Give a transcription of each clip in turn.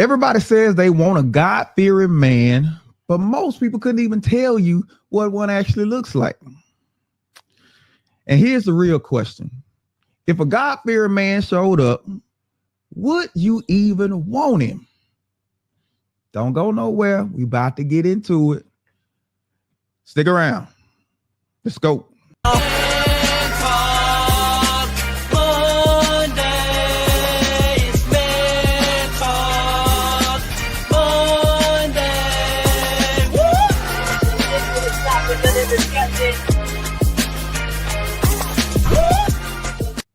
Everybody says they want a God-fearing man, but most people couldn't even tell you what one actually looks like. And here's the real question. If a God-fearing man showed up, would you even want him? Don't go nowhere. We about to get into it. Stick around. Let's go.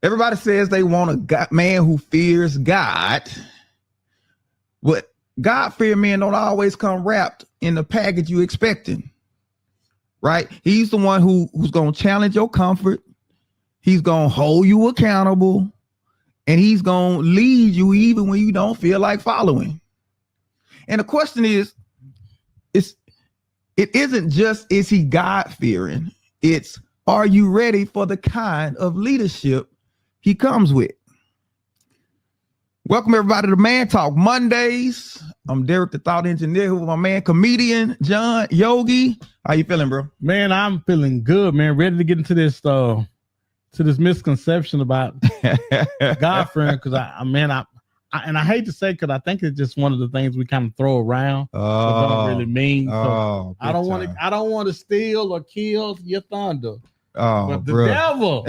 Everybody says they want a man who fears God, but God-fearing men don't always come wrapped in the package you expecting, right? He's the one who's going to challenge your comfort. He's going to hold you accountable, and he's going to lead you even when you don't feel like following. And the question is it isn't just, is he God-fearing? It's, are you ready for the kind of leadership he comes with? Welcome everybody to Man Talk Mondays. I'm Derek, the thought engineer, with my man, comedian John Yogi. How you feeling, bro? Man, I'm feeling good, man. Ready to get into this misconception about God-fearing, because I hate to say, because I think it's just one of the things we kind of throw around. Don't really mean. So I don't want to steal or kill your thunder. But the devil.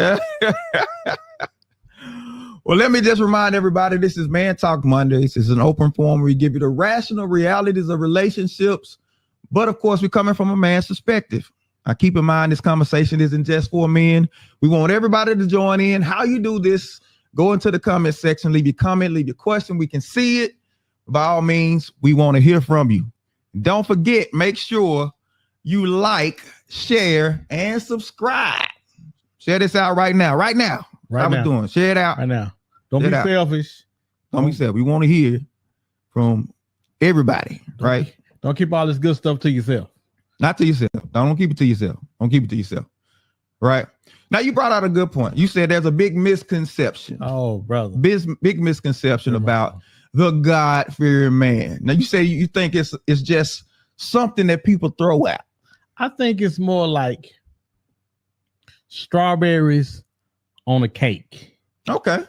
Well, let me just remind everybody, this is Man Talk Mondays. It's an open forum where we give you the rational realities of relationships. But of course, we're coming from a man's perspective. Now, keep in mind, this conversation isn't just for men. We want everybody to join in. How you do this, go into the comment section, leave your comment, leave your question. We can see it. By all means, we want to hear from you. Don't forget, make sure you like, share, and subscribe. Share this out right now. Right now. How we doing? Share it out. Right now. Don't be selfish. Don't be selfish. We want to hear from everybody, right? Don't keep all this good stuff to yourself. Not to yourself. Don't keep it to yourself. Don't keep it to yourself. Right? Now, you brought out a good point. You said there's a big misconception. Oh, brother. Big misconception about the God-fearing man. Now, you say you think it's just something that people throw out. I think it's more like strawberries on a cake. Okay.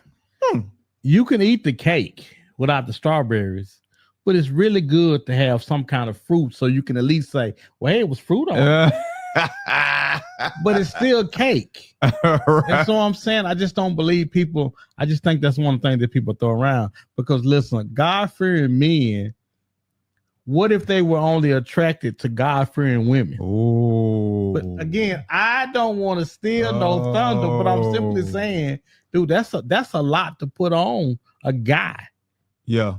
You can eat the cake without the strawberries, but it's really good to have some kind of fruit so you can at least say, well, hey, it was fruit on it. But it's still cake. Right. And so I'm saying, I just don't believe people. I just think that's one thing that people throw around, because listen, God-fearing men, what if they were only attracted to God-fearing women? Oh, but again, I don't want to steal no thunder, but I'm simply saying, dude, that's a lot to put on a guy. Yeah.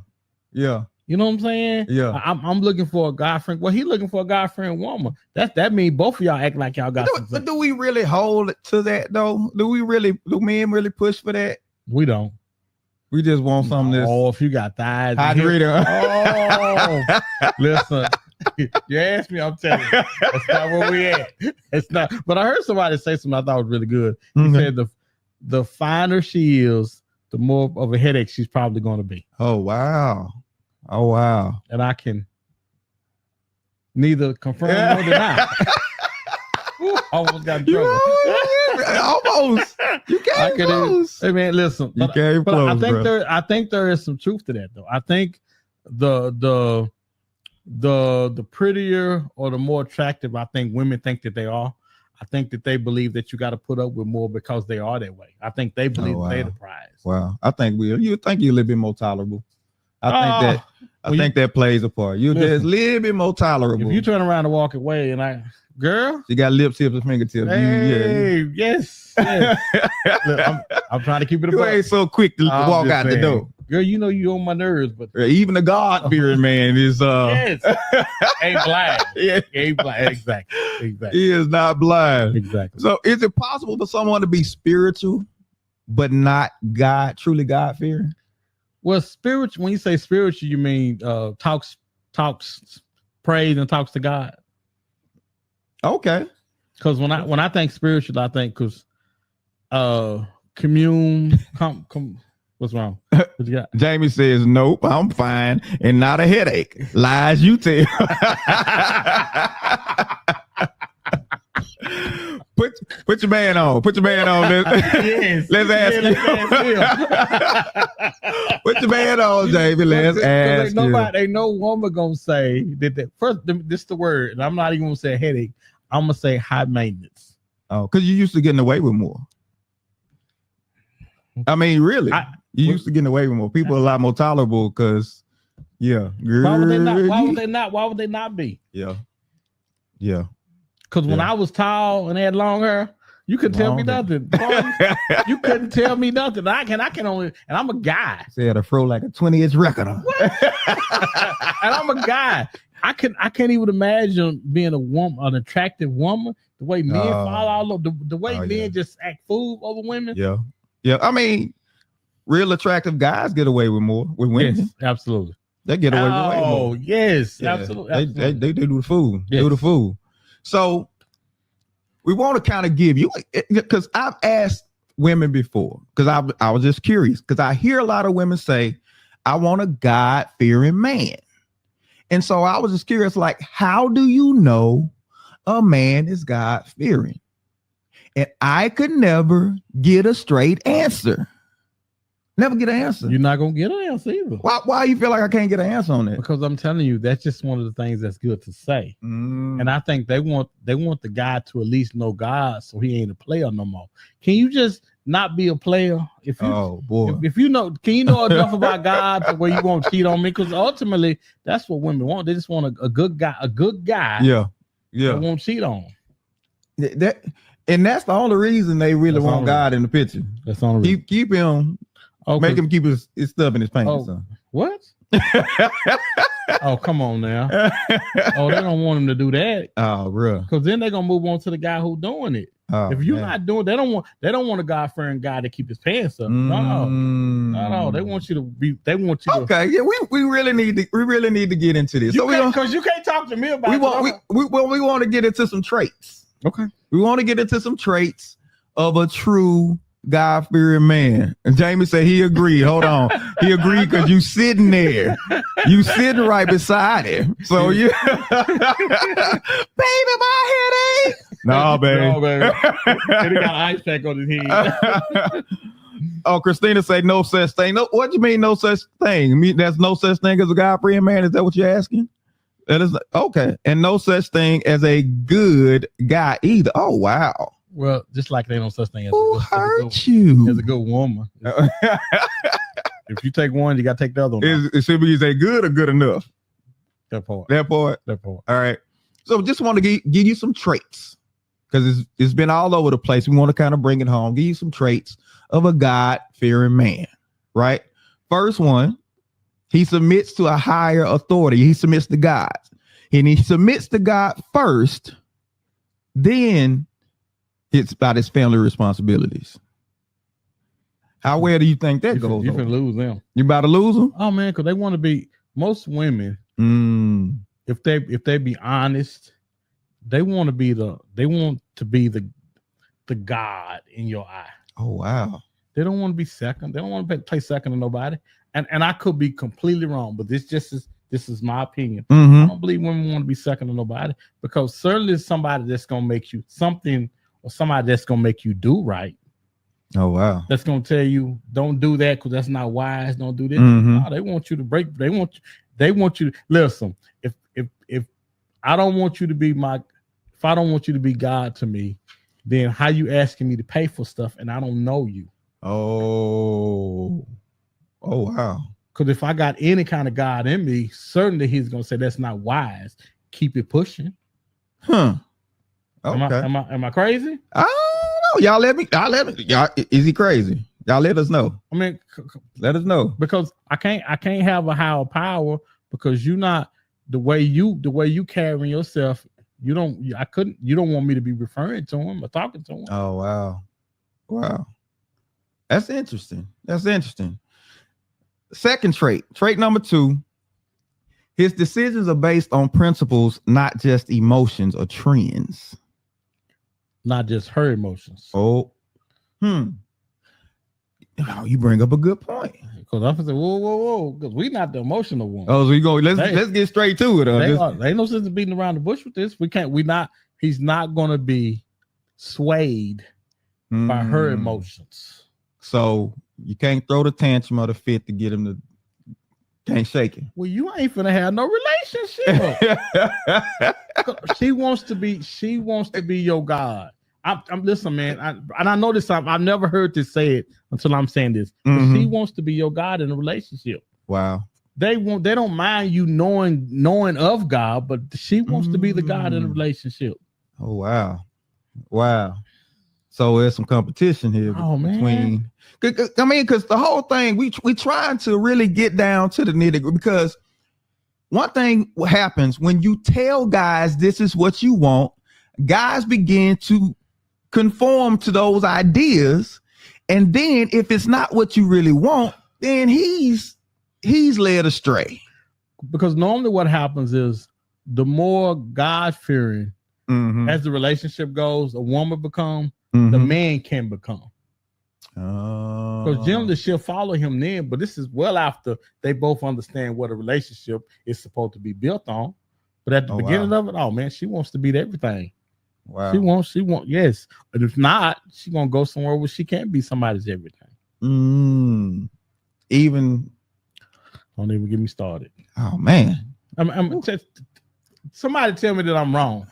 You know what I'm saying? Yeah. I'm looking for a God-fearing. Well, he's looking for a God-fearing woman. That means both of y'all act like y'all got. But do we really hold to that though? Do men really push for that? We don't. We just want something. Oh, if you got thighs. Listen. You asked me, I'm telling you. That's not where we at. It's not. But I heard somebody say something I thought was really good. He said the finer she is, the more of a headache she's probably going to be. Oh, wow. And I can neither confirm nor deny. Almost got in trouble. Almost. You came close. Hey man, listen. You came close, I think there is some truth to that though. I think the prettier or the more attractive I think women think that they are, I think that they believe that you got to put up with more because they are that way. I think they believe they're the prize. Wow. I think you're a little bit more tolerable. I think that plays a part. You're just a little bit more tolerable. If you turn around and walk away and girl, she got lip tips and fingertips. Hey, yes. Look, I'm trying to keep it. You ain't so quick to walk out the door. Girl, you know you on my nerves, but even the God-fearing man is yes. Ain't blind. Yeah, ain't blind. Exactly. He is not blind. Exactly. So is it possible for someone to be spiritual but not truly God-fearing? Well, spiritual, when you say spiritual, you mean talks, prays and talks to God. Okay. Because when I think spiritual, I think commune, What's wrong? What you got? Jamie says, nope, I'm fine and not a headache. Lies you tell. Put your man on. Put your man on. Let's ask you. Put your man on, Jamie. Let's ask you. Ain't no woman gonna say that. First, this is the word, and I'm not even gonna say headache. I'm gonna say high maintenance. Oh, because you used to getting away with more. I mean, really, you used to getting away with more. People are a lot more tolerable because, yeah. Why would they not? Why would they not? Why would they not be? Yeah. Because when I was tall and had long hair, you couldn't tell me nothing. You couldn't tell me nothing. I can only, and I'm a guy. Say had a fro like a 20-inch record on. And I'm a guy. I can't even imagine being a woman, an attractive woman. The way men fall all over, the way men just act fool over women. Yeah. I mean, real attractive guys get away with more with women. Yes, absolutely. They get away with way more. Oh, yes, yeah, absolutely. They do the fool. Yes. Do the fool. So we want to kind of give you, because I've asked women before, because I was just curious, because I hear a lot of women say, I want a God-fearing man. And so I was just curious, like, how do you know a man is God-fearing? And I could never get a straight answer. Never get an answer. You're not gonna get an answer either. Why you feel like I can't get an answer on that? Because I'm telling you, that's just one of the things that's good to say. And I think they want the guy to at least know God, so he ain't a player no more. Can you just not be a player? If you, if you know, can you know enough about God to where you won't cheat on me? Because ultimately, that's what women want. They just want a good guy. Yeah. That won't cheat on them. And that's the only reason they really want God in the picture. That's the only reason. Keep him. Make him keep his stuff in his pants. What? Oh, come on now. Oh, they don't want him to do that. Oh, bro. Because then they're gonna move on to the guy who's doing it. Oh, if you're not doing, they don't want a God-fearing guy to keep his pants up. No. They want you to be. They want you. Okay, yeah, we really need to get into this. Because you can't talk to me about. We want to get into some traits. Okay. We want to get into some traits of a true God-fearing man. And Jamie said he agreed. Hold on. He agreed because you sitting there. You sitting right beside him. So you baby, my headache. No, baby. And he got ice pack on his head. Oh, Christina said no such thing. No, what do you mean no such thing? I mean, there's no such thing as a God-fearing man. Is that what you're asking? That is okay. And no such thing as a good guy either. Oh, wow. Well, just like they don't such thing as a good woman. If you take one, you got to take the other one. It should be, is they good or good enough? That part. All right. So just want to give you some traits, because it's been all over the place. We want to kind of bring it home. Give you some traits of a God-fearing man, right? First one, he submits to a higher authority. He submits to God. And he submits to God first, then it's about his family responsibilities. How well do you think that goes? You can lose them. You about to lose them? Oh man, because they want to be. Most women, if they be honest, they want to be the God in your eye. Oh wow. They don't want to be second. They don't want to play second to nobody. And I could be completely wrong, but this is my opinion. I don't believe women want to be second to nobody, because certainly it's somebody that's gonna make you something. Or somebody that's gonna make you do right. Oh wow! That's gonna tell you don't do that because that's not wise. Don't do this. No, they want you to break. They want you to listen. If I don't want you to be if I don't want you to be God to me, then how you asking me to pay for stuff and I don't know you? Oh wow! Because if I got any kind of God in me, certainly he's gonna say that's not wise. Keep it pushing. Huh. Okay. Am I crazy? I don't know. Y'all let me. Y'all, is he crazy? Y'all let us know. I mean, let us know, because I can't have a higher power, because you're not the way you carrying yourself. You don't want me to be referring to him or talking to him. Oh wow. That's interesting. Second trait number 2. His decisions are based on principles, not just emotions or trends. Not just her emotions. Oh, Oh, you bring up a good point. Because I said, whoa, because we're not the emotional one. Oh, so you go. Let's get straight to it. There ain't no sense in beating around the bush with this. He's not gonna be swayed by her emotions. So you can't throw the tantrum or the fit to get him to can't shake him. Well, you ain't finna have no relationship. She wants to be your God. I'm listen, man. I know this. I've never heard this said until I'm saying this. She wants to be your God in a relationship. Wow. They don't mind you knowing of God, but she wants to be the God in a relationship. Oh wow. So there's some competition here between. I mean, because the whole thing we trying to really get down to the nitty-gritty, because one thing happens when you tell guys this is what you want, guys begin to conform to those ideas, and then if it's not what you really want, then he's led astray. Because normally what happens is the more God-fearing as the relationship goes, a woman become, the man can become. Because generally she'll follow him then, but this is well after they both understand what a relationship is supposed to be built on. But at the beginning of it, oh man, she wants to be everything. Wow. She wants, yes. But if not, she's gonna go somewhere where she can't be somebody's everything. Even don't even get me started. Oh man. Somebody tell me that I'm wrong.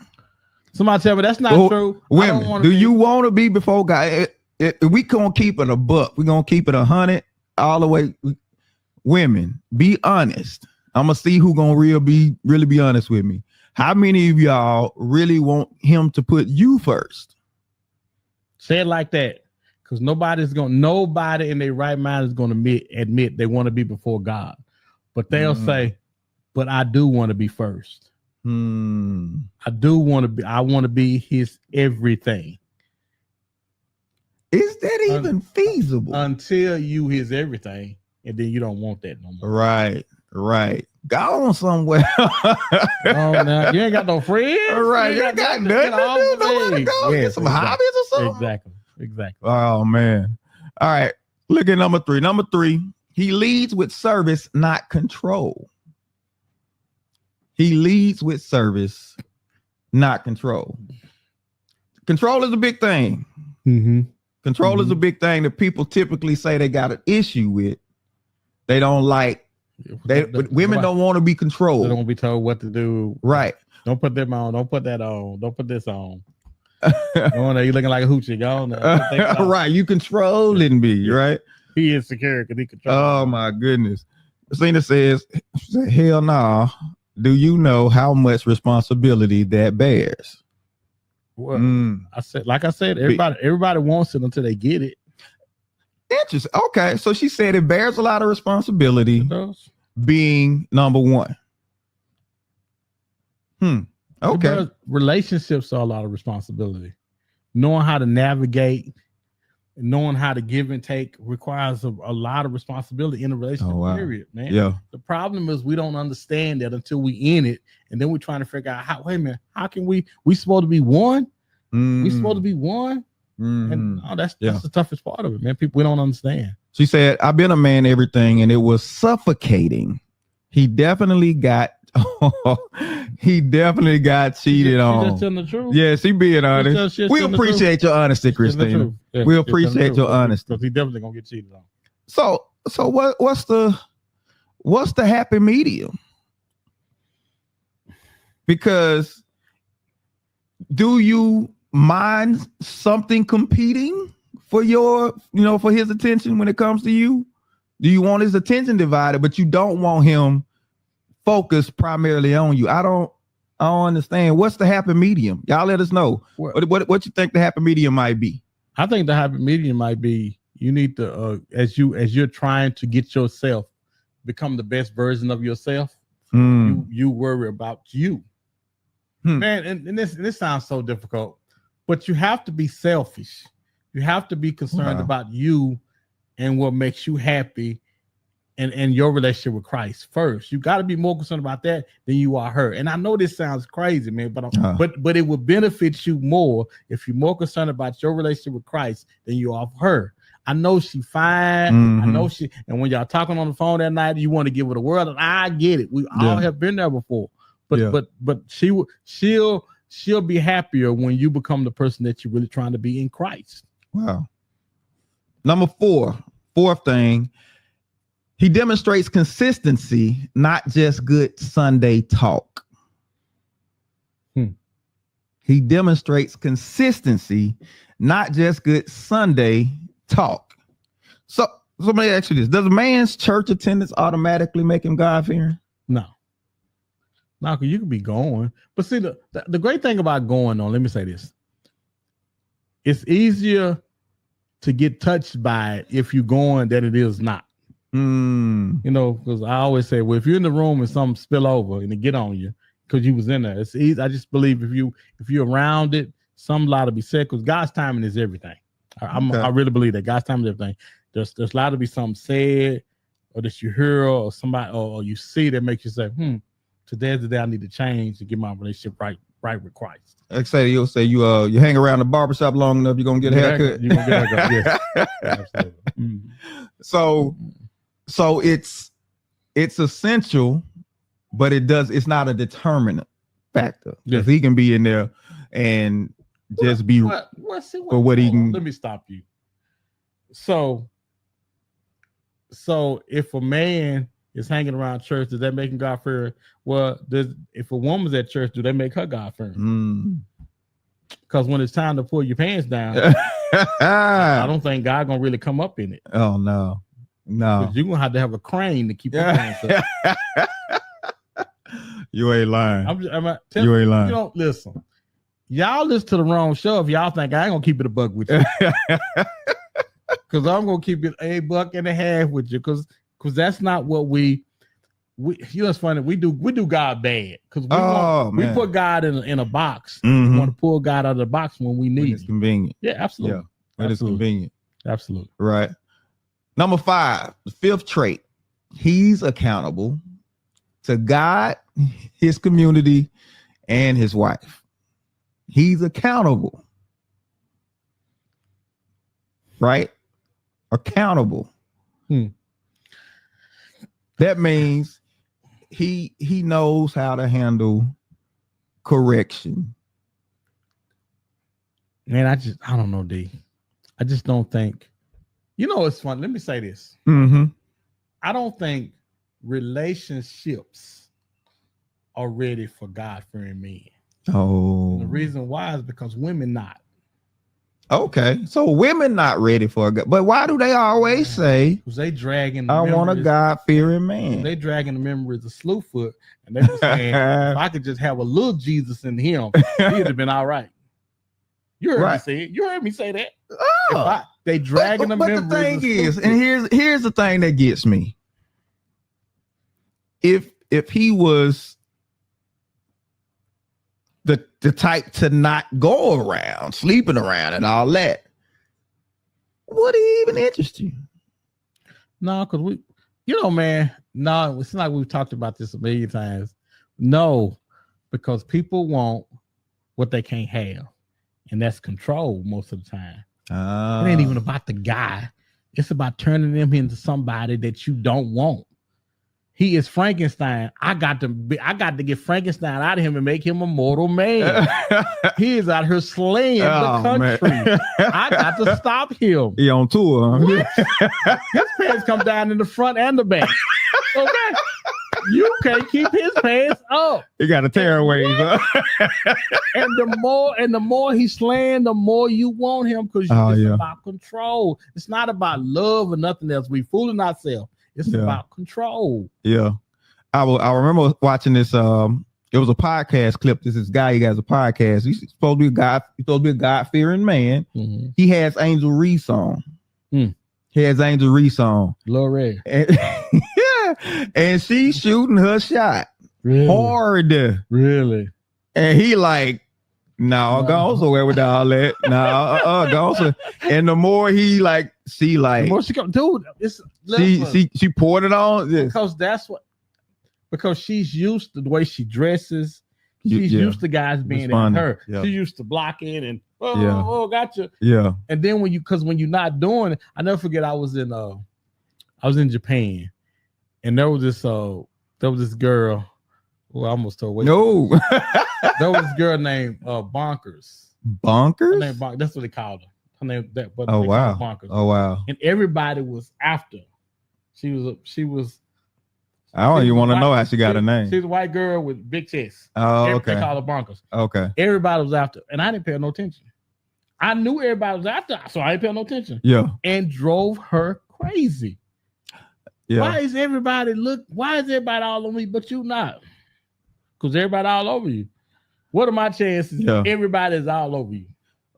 Somebody tell me that's not true. Women, do you want to be before God? We gonna keep it a buck. We're gonna keep it 100 all the way. Women, be honest. I'm gonna see who gonna really be honest with me. How many of y'all really want him to put you first? Say it like that, because nobody in their right mind is gonna admit they want to be before God, but they'll say, "But I do want to be first. I do want to be. I want to be his everything." Is that even feasible? Until you his everything, and then you don't want that no more. Right. Go on somewhere. Now you ain't got no friends. Right. You ain't got nothing to do. Nowhere to go. Get some hobbies or something. Exactly. Oh man. All right. Look at number 3. Number 3, he leads with service, not control. He leads with service, not control. Control is a big thing. Control is a big thing that people typically say they got an issue with. They don't like. Women don't want to be controlled. They don't want to be told what to do. Right. Don't put them on. Don't put that on. Don't put this on. You looking like a hoochie. Go on. Right. You controlling me. Right. He is secure because he controls. Oh my goodness. Cena says, hell no. Do you know how much responsibility that bears? Well, I said, everybody wants it until they get it. Interesting. Okay, so she said it bears a lot of responsibility, being number 1. Okay. Relationships are a lot of responsibility. Knowing how to navigate, knowing how to give and take requires a lot of responsibility in a relationship. Period, man. Yeah. The problem is we don't understand that until we in it, and then we're trying to figure out how can we supposed to be one? We supposed to be one? And that's the toughest part of it, man. We don't understand. She said, I've been a man, everything, and it was suffocating. He definitely got cheated on. She's just telling the truth. Yeah, she being honest. We appreciate your honesty, Christina. We appreciate your honesty. Because he definitely gonna get cheated on. So what's the happy medium? Because do you mind something competing for for his attention when it comes to you? Do you want his attention divided, but you don't want him focused primarily on you? I don't understand. What's the happy medium? Y'all let us know. What you think the happy medium might be? I think the happy medium might be you need to as you're trying to get yourself become the best version of yourself. You worry about you, man. And this sounds so difficult. But you have to be selfish. You have to be concerned about you and what makes you happy and your relationship with Christ first. You got to be more concerned about that than you are her. And I know this sounds crazy, man, but it would benefit you more if you're more concerned about your relationship with Christ than you are her. I know she fine. I know she, and when y'all talking on the phone that night, you want to give her the world. And I get it. We all have been there before. But she'll be happier when you become the person that you're really trying to be in Christ. Wow. Number fourth thing, he demonstrates consistency, not just good Sunday talk. He demonstrates consistency, not just good Sunday talk. So let me ask you this. Does a man's church attendance automatically make him God-fearing? No, because you can be going. But see, the great thing about going on, let me say this. It's easier to get touched by it if you're going than it is not. You know, because I always say, well, if you're in the room and something spill over and it get on you because you was in there, it's easy. I just believe if you're around it, some lot to be said, because God's timing is everything. I really believe that God's timing is everything. There's allowed to be something said or that you hear or somebody or you see that makes you say, today's the day I need to change to get my relationship right with Christ. Like you'll say you hang around the barbershop long enough, you're gonna get a haircut. You're gonna get a haircut. Yes. Absolutely. So it's essential, but it's not a determinant factor. Because he can be in there and just be for what he can. Let me stop you. So if a man is hanging around church, does that make him God-fearing? Well, if a woman's at church, do they make her God-fearing? Because when it's time to pull your pants down, I don't think God gonna really come up in it. Oh no. You're gonna have to have a crane to keep your pants up. You ain't lying. You ain't lying. You don't listen. Y'all listen to the wrong show if y'all think I ain't gonna keep it a buck with you. Because I'm gonna keep it a buck and a half with you. Because that's not what we you know, it's funny. We do God bad because we put God in a box. We want to pull God out of the box when we need. It's convenient. Yeah, absolutely. When it's convenient. Absolutely. Right. Number 5, the 5th trait. He's accountable to God, his community, and his wife. He's accountable. Right? Accountable. That means he knows how to handle correction. Man, I don't know, D. I just don't think. You know, it's fun. Let me say this. I don't think relationships are ready for God-fearing men. Oh. And the reason why is because women not. Okay, so women not ready for a God, but why do they always say? Because they dragging. I want a God-fearing man. They dragging the memories of Slewfoot, and they just saying, if I could just have a little Jesus in him, he'd have been all right. You heard me say it. You heard me say that. Oh. They dragging the memories. But the thing is, and here's the thing that gets me. If he was the type to not go around sleeping around and all that, would he even interest you? No, because man, no, it's like we've talked about this a million times. No, because people want what they can't have, and that's control most of the time. It ain't even about the guy. It's about turning them into somebody that you don't want. He is Frankenstein. I got to get Frankenstein out of him and make him a mortal man. He is out here slaying the country. I got to stop him. He on tour. Huh? His pants come down in the front and the back. Okay. You can't keep his pants up. He got a tearaway. And the more he's slaying, the more you want him, because it's about control. It's not about love or nothing else. We fooling ourselves. It's about control. Yeah. I remember watching this. It was a podcast clip. This guy, he has a podcast. He's supposed to be a God-fearing man. He has Angel Reese on. He has Angel Reese on. Lord. And she's shooting her shot. Really? Hard. Really? And he like, no, go somewhere with all that. No, go somewhere. And the more he like, the more she come, dude, she poured it on. Because she's used to the way she dresses. She's used to guys being at her. Yeah. She used to block it and Yeah. gotcha. Yeah. And then when you're not doing it, I never forget I was in Japan, and there was this girl. Well, I almost told. No. There was this girl named Bonkers. Bonkers? Her name Bonkers. That's what they called her. Her name that. But Oh they wow. called her Bonkers. Oh wow. And everybody was after. She was. I don't even want to know how she got her name. She's a white girl with big chest. Oh, okay. They call her Bonkers. Okay. Everybody was after, and I didn't pay no attention. I knew everybody was after, so I didn't pay no attention. Yeah. And drove her crazy. Yeah. Why is everybody all on me, but you not? Because everybody all over you. What are my chances? Yeah. Everybody is all over you.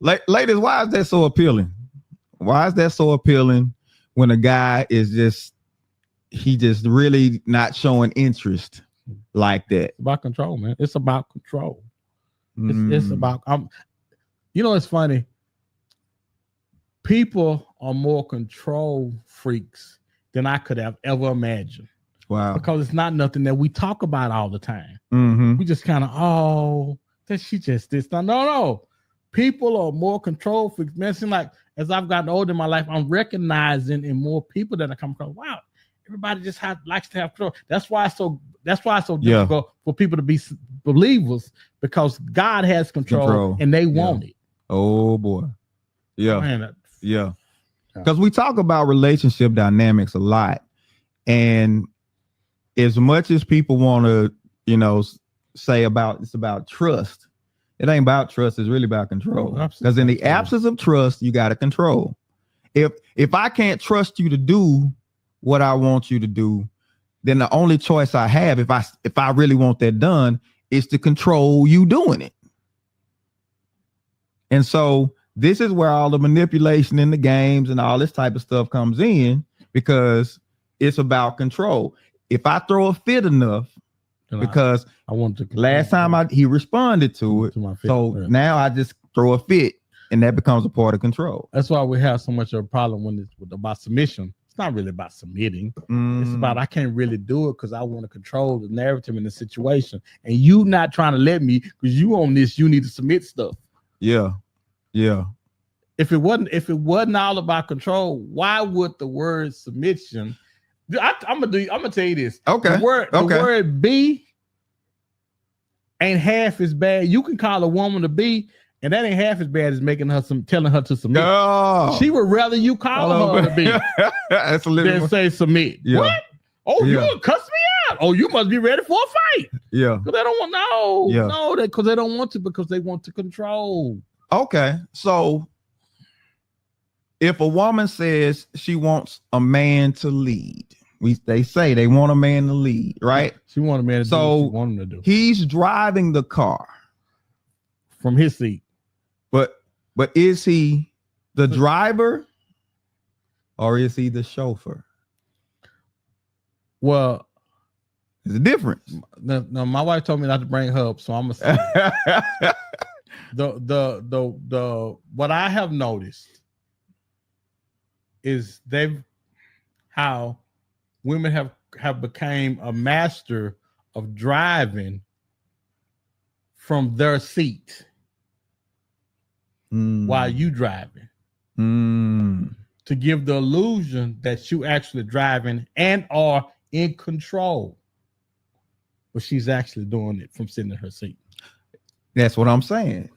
Ladies, why is that so appealing? Why is that so appealing when a guy is just really not showing interest like that? It's about control, man. It's about control. It's about it's funny. People are more control freaks than I could have ever imagined. Wow. Because it's not nothing that we talk about all the time. Mm-hmm. We just kind of, that she just this. No. People are more control freaks. Man, it seems like as I've gotten older in my life, I'm recognizing in more people that I come across. Wow, everybody just likes to have control. That's why it's so difficult for people to be believers, because God has control. And they want it. Oh boy. Yeah. Man, yeah. Because we talk about relationship dynamics a lot. And as much as people want to, say it's about trust, it ain't about trust. It's really about control. Because in the absence of trust, you got to control. If I can't trust you to do what I want you to do, then the only choice I have, if I really want that done, is to control you doing it. And so this is where all the manipulation in the games and all this type of stuff comes in, because it's about control. If I throw a fit enough, because I want to last time he responded to it, so now I just throw a fit, and that becomes a part of control. That's why we have so much of a problem when it's about submission. It's not really about submitting. It's about I can't really do it because I want to control the narrative in the situation, and you not trying to let me because you on this. You need to submit stuff. Yeah. If it wasn't all about control, why would the word submission? I'm gonna tell you this. Okay. The word be ain't half as bad. You can call a woman a be, and that ain't half as bad as telling her to submit. No. She would rather you call her to be That's a little than say submit. Yeah. What? Oh, you gonna cuss me out? Oh, you must be ready for a fight. Yeah. Because they don't want because they don't want to, because they want to control. Okay, so if a woman says she wants a man to lead, they say they want a man to lead, right? She want a man to do what she want him to do. He's driving the car from his seat, but is he the driver or is he the chauffeur? Well, there's a difference. No, my wife told me not to bring her up, so I'm gonna say the what I have noticed is how women have became a master of driving from their seat while you driving to give the illusion that you actually driving and are in control, but she's actually doing it from sitting in her seat. That's what I'm saying.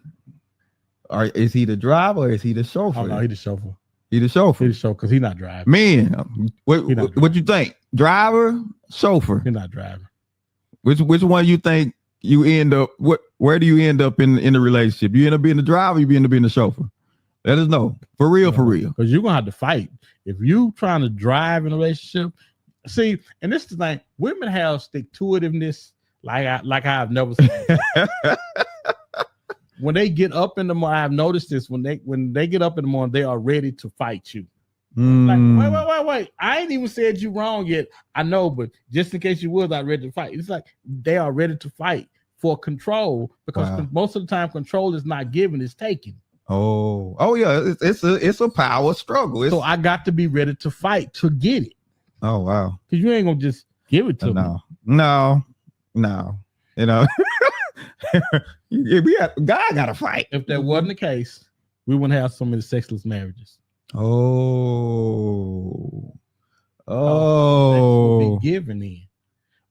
Is he the driver or is he the chauffeur? Oh, no, he's the chauffeur. He the chauffeur. He's the chauffeur because he's not driving. Man, what you think? Driver, chauffeur? He's not driving. Which one you think you end up? Where do you end up in the relationship? You end up being the driver, you end up being the chauffeur? Let us know. For real. Because you're gonna have to fight. If you trying to drive in a relationship, see, and this is the thing, women have stick-to-itiveness like I've never seen. When they get up in the morning, I've noticed this. When they get up in the morning, they are ready to fight you. Like, wait. I ain't even said you wrong yet. I know, but just in case you was, I'm ready to fight. It's like they are ready to fight for control, because most of the time control is not given, it's taken. Oh yeah, it's a power struggle. So I got to be ready to fight to get it. Oh wow, because you ain't gonna just give it to me. No. You know, God got to fight. If that wasn't the case, we wouldn't have so many sexless marriages. Oh. Sex will Oh. be given in.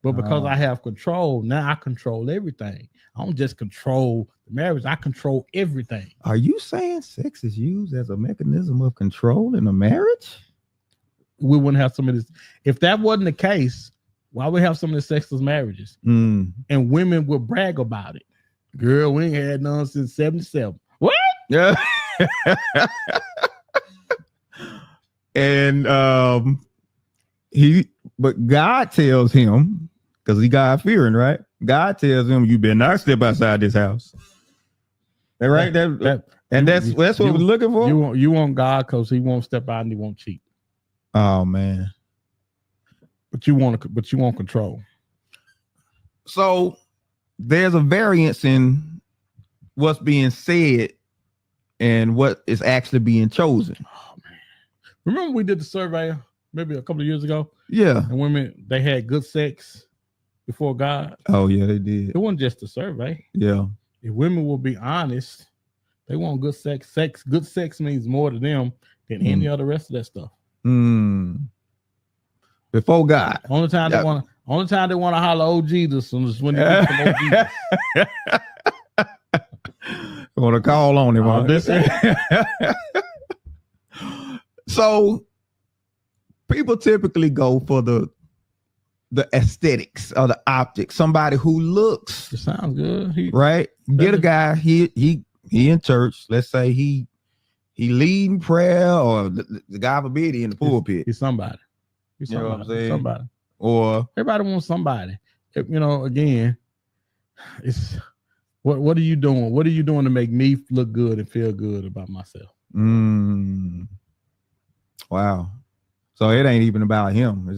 But because I have control, now I control everything. I don't just control the marriage, I control everything. Are you saying sex is used as a mechanism of control in a marriage? We wouldn't have some of this. If that wasn't the case, why would we have some of the sexless marriages? And women would brag about it. Girl, we ain't had none since 77. What? Yeah. And but God tells him, because he God-fearing, right? God tells him, you better not step outside this house. That right? That's what we're looking for. You want God because he won't step out and he won't cheat. Oh man. But you want control. So there's a variance in what's being said and what is actually being chosen. Oh man. Remember we did the survey maybe a couple of years ago? Yeah. And women, they had good sex before God. Oh yeah, they did. It wasn't just a survey. Yeah. If women will be honest, they want good sex. Good sex means more to them than any other rest of that stuff. Before God. Only time they want to holler "Oh Jesus" is when they get to Jesus. Want to call on him on this. So people typically go for the aesthetics or the optics. Somebody who looks. It sounds good. Right? Get a guy. He in church. Let's say he leading prayer, or the guy forbid he in the pulpit. He's somebody. You know what I'm saying? Somebody. Or everybody wants somebody. Again, it's what are you doing? What are you doing to make me look good and feel good about myself? Wow. So it ain't even about him.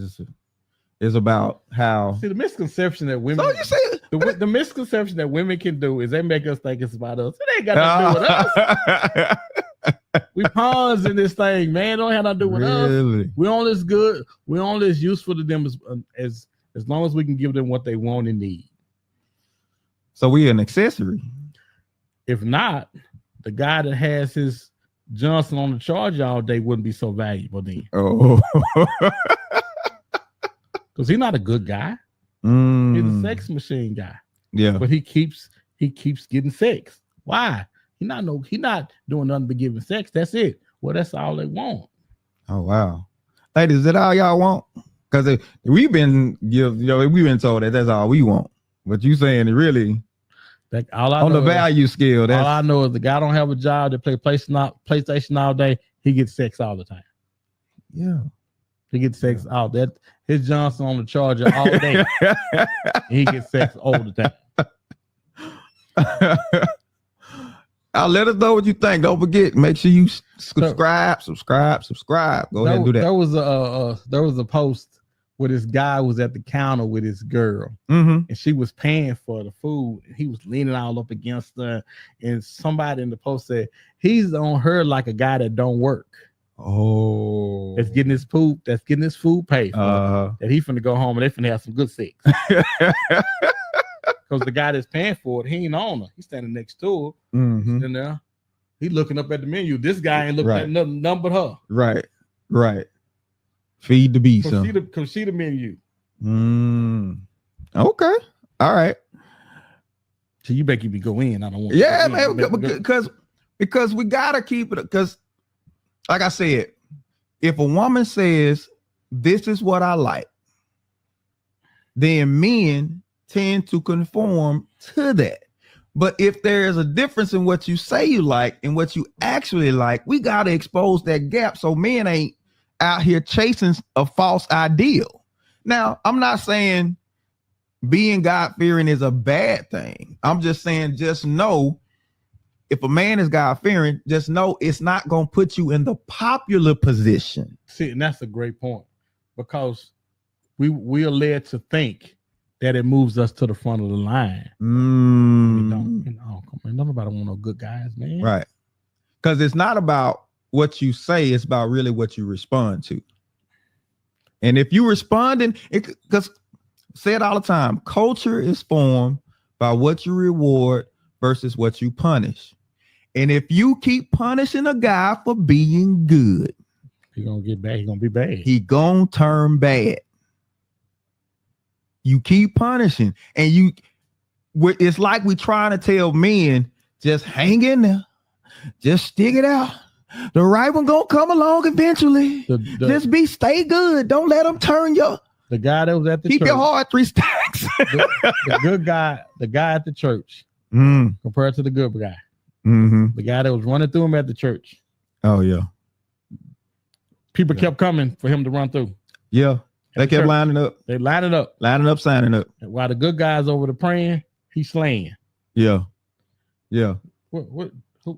It's about how. See, the misconception that women. So you say the misconception that women can do is they make us think it's about us. It ain't got nothing to do with us. We pawns in this thing, man. Don't have nothing to do with us. We're only as good. We're only as useful to them as long as we can give them what they want and need. So we're an accessory. If not, the guy that has his Johnson on the charger all day wouldn't be so valuable then. Oh, because he's not a good guy. He's a sex machine guy. Yeah, but he keeps getting sex. Why? He not doing nothing but giving sex. That's it. Well, that's all they want. Oh wow, ladies, is that all y'all want? Because we've been told that that's all we want. But you saying it really on the value scale. All I know is the guy don't have a job to play PlayStation all day. He gets sex all the time. Yeah, he gets sex all that. His Johnson on the charger all day. He gets sex all the time. I'll let us know what you think. Don't forget, make sure you subscribe. Go ahead and do that. There was a post where this guy was at the counter with his girl, and she was paying for the food. And he was leaning all up against her, and somebody in the post said he's on her like a guy that don't work. Oh, that's getting his food paid for. That he finna go home and they finna have some good sex. Because the guy that's paying for it, he ain't on her. He's standing next to her. He's in there. He's looking up at the menu. This guy ain't looking at nothing but her. Right. Feed the beast. Come see the menu. Okay. All right. So you better be go in. I don't want. Yeah, man. Because we gotta keep it. Because, like I said, if a woman says this is what I like, then men tend to conform to that. But if there is a difference in what you say you like and what you actually like, we got to expose that gap so men ain't out here chasing a false ideal. Now, I'm not saying being God-fearing is a bad thing. I'm just saying, just know if a man is God-fearing, just know it's not going to put you in the popular position. See, and that's a great point, because we are led to think that it moves us to the front of the line. Nobody want no good guys, man. Right. Because it's not about what you say, it's about really what you respond to. And if you responding, because say it all the time, culture is formed by what you reward versus what you punish. And if you keep punishing a guy for being good, he's gonna get bad. He's gonna be bad. He gonna turn bad. You keep punishing, and it's like we trying to tell men, just hang in there, just stick it out. The right one gonna come along eventually. Just stay good. Don't let them turn your. The guy that was at the keep church, your heart 3 stacks. the good guy, the guy at the church, compared to the good guy, the guy that was running through him at the church. Oh yeah. People kept coming for him to run through. Yeah. They kept lining up. They lining up, signing up. And while the good guys over there praying, he's slaying. Yeah. Yeah.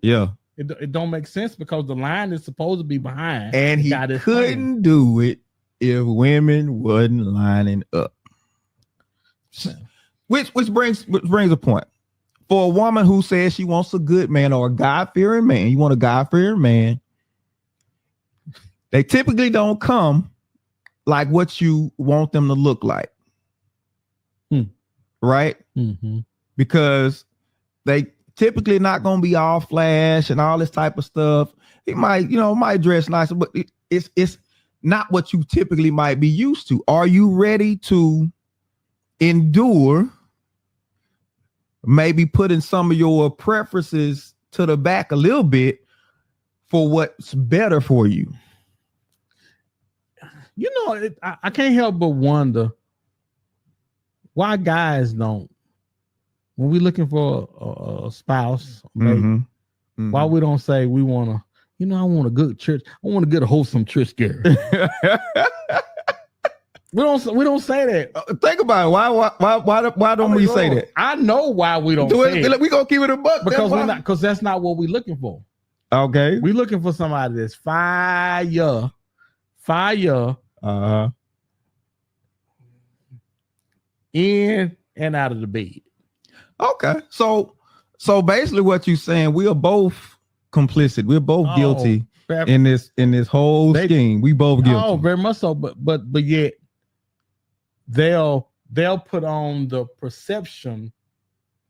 Yeah. It don't make sense because the line is supposed to be behind. And he couldn't do it if women wasn't lining up. Which brings a point. For a woman who says she wants a good man or a God-fearing man, you want a God-fearing man, they typically don't come like what you want them to look like. Right? Mm-hmm. Because they typically not going to be all flash and all this type of stuff. It might dress nice, but it's not what you typically might be used to. Are you ready to endure maybe putting some of your preferences to the back a little bit for what's better for you? I can't help but wonder why guys don't, when we're looking for a spouse, why we don't say we want to, I want a good church. I want to get a wholesome church girl. We don't say that. Think about it. Why don't we say that? I know why we don't say it. We gonna keep it a buck because that's not what we're looking for. Okay, we're looking for somebody that's fire, in and out of the bed. Okay, so basically, what you're saying, we are both complicit. We're both guilty in this whole scheme. We both guilty. Oh, very much so. But yet they'll put on the perception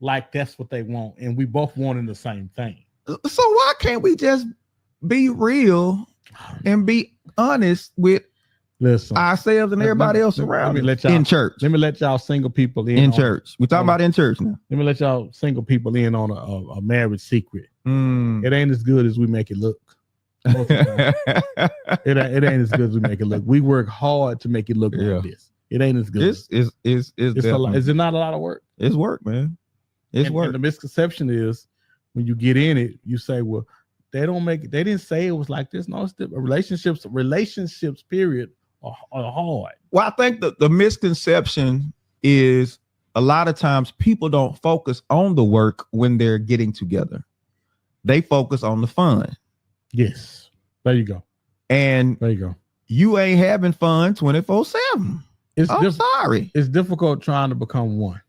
like that's what they want, and we both wanting the same thing. So why can't we just be real and be honest with ourselves and everybody else around in church? Let me let y'all single people in church. We're talking about in church now. Let me let y'all single people in on a marriage secret. It ain't as good as we make it look. It ain't as good as we make it look. We work hard to make it look like this. It ain't as good. It's a lot. Is it not a lot of work? It's work, man. It's work. And the misconception is when you get in it, you say, well, they don't make it. They didn't say it was like this. No, it's relationships period are hard. Well, I think the misconception is a lot of times people don't focus on the work when they're getting together. They focus on the fun. Yes. There you go. And there you go. You ain't having fun 24/7. I'm sorry. It's difficult trying to become one.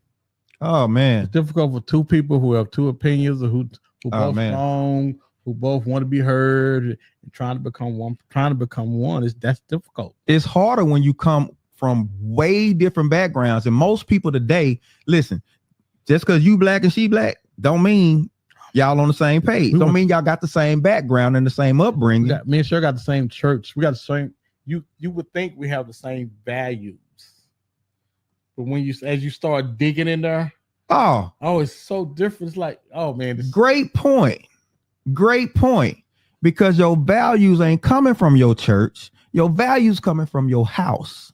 Oh man. It's difficult for two people who have two opinions or who both wrong, who both want to be heard, and trying to become one. That's difficult. It's harder when you come from way different backgrounds. And most people today, listen, just because you black and she black, don't mean y'all on the same page. Don't mean y'all got the same background and the same upbringing. Me and Sher got the same church. We got the same. You would think we have the same values, but when as you start digging in there, oh, it's so different. It's like, oh man, great point. Because your values ain't coming from your church. Your values coming from your house.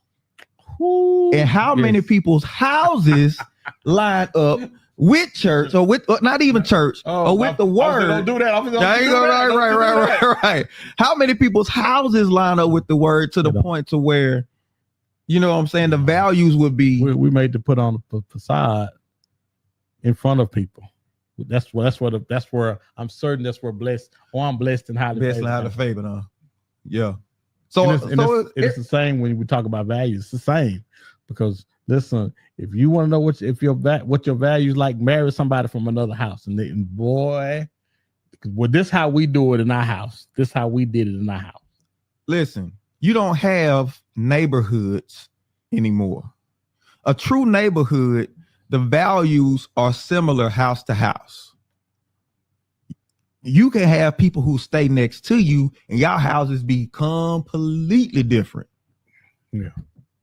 Ooh, and how many people's houses line up with church or with not even church or with the word? Don't do that. Right. How many people's houses line up with the word to the point to where, you know what I'm saying, the values would be. We made to put on a facade in front of people. That's where I'm certain that's where I'm blessed and highly favored. Yeah. So it's the same when we talk about values. It's the same because listen, if you want to know what your values like, marry somebody from another house, and boy, well, this how we do it in our house. This how we did it in our house. Listen, you don't have neighborhoods anymore. A true neighborhood the values are similar house to house. You can have people who stay next to you and y'all houses be completely different. Yeah.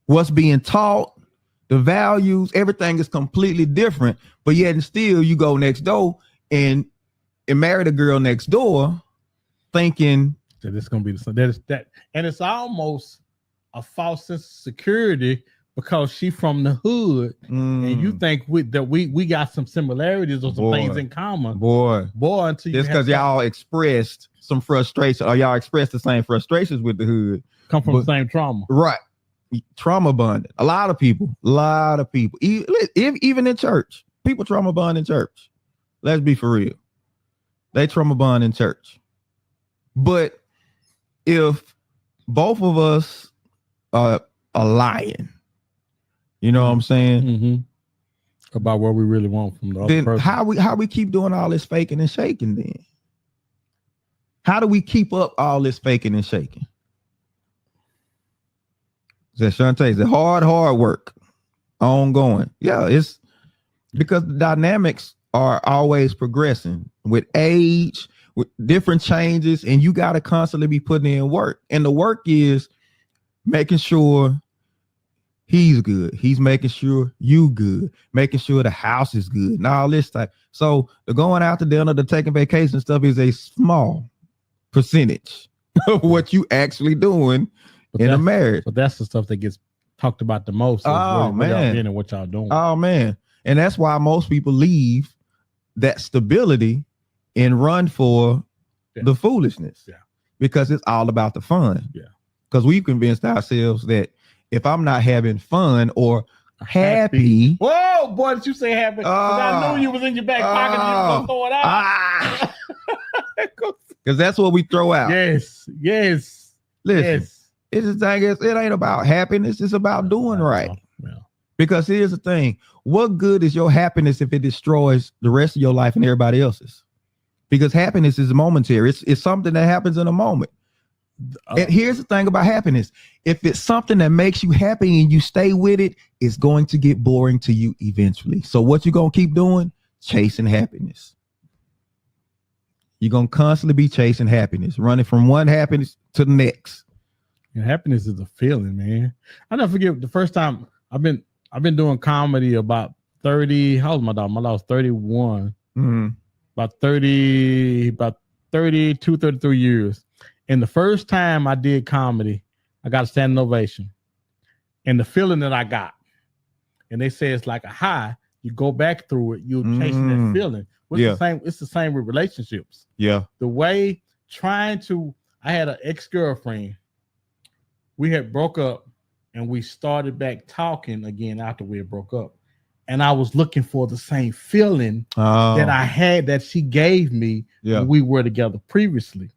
What's being taught, the values, everything is completely different, but yet and still you go next door and marry the girl next door thinking that it's gonna be that, and it's almost a false sense of security because she from the hood, and you think we got some similarities or some things in common. Boy, until just because y'all expressed some frustration or y'all expressed the same frustrations with the hood, come from the same trauma, right? Trauma bonded. A lot of people, even in church, people trauma bond in church. Let's be for real. They trauma bond in church. But if both of us are lying, you know what I'm saying? Mm-hmm. About what we really want from the other then person. How we keep doing all this faking and shaking then? How do we keep up all this faking and shaking? That Shantae, the hard work, ongoing. Yeah, it's because the dynamics are always progressing with age, with different changes, and you got to constantly be putting in work. And the work is making sure he's good. He's making sure you good, making sure the house is good, and all this type. So the going out to dinner, the taking vacation stuff is a small percentage of what you actually doing in a marriage. But that's the stuff that gets talked about the most. Oh man, and what y'all doing? Oh man, and that's why most people leave that stability and run for the foolishness. Yeah, because it's all about the fun. Yeah, because we've convinced ourselves that if I'm not having fun or happy. Whoa, boy, did you say happy? I knew you was in your back pocket and you was gonna throw it out. Because that's what we throw out. Yes. Listen, it's the thing is, it ain't about happiness, it's about doing right. Yeah. Because here's the thing: what good is your happiness if it destroys the rest of your life and everybody else's? Because happiness is momentary. It's something that happens in a moment. And here's the thing about happiness: if it's something that makes you happy and you stay with it, it's going to get boring to you eventually. So what you gonna keep doing? Chasing happiness. You're gonna constantly be chasing happiness, running from one happiness to the next. And happiness is a feeling, man. I never forget the first time I've been doing comedy about 30. How old my dog? My dog was 31. Mm-hmm. About 32, 33 years. And the first time I did comedy, I got a standing ovation. And the feeling that I got, and they say it's like a high, you go back through it, you're chasing that feeling. It's the same with relationships. Yeah. The way I had an ex-girlfriend. We had broke up and we started back talking again after we had broke up. And I was looking for the same feeling that I had that she gave me when we were together previously.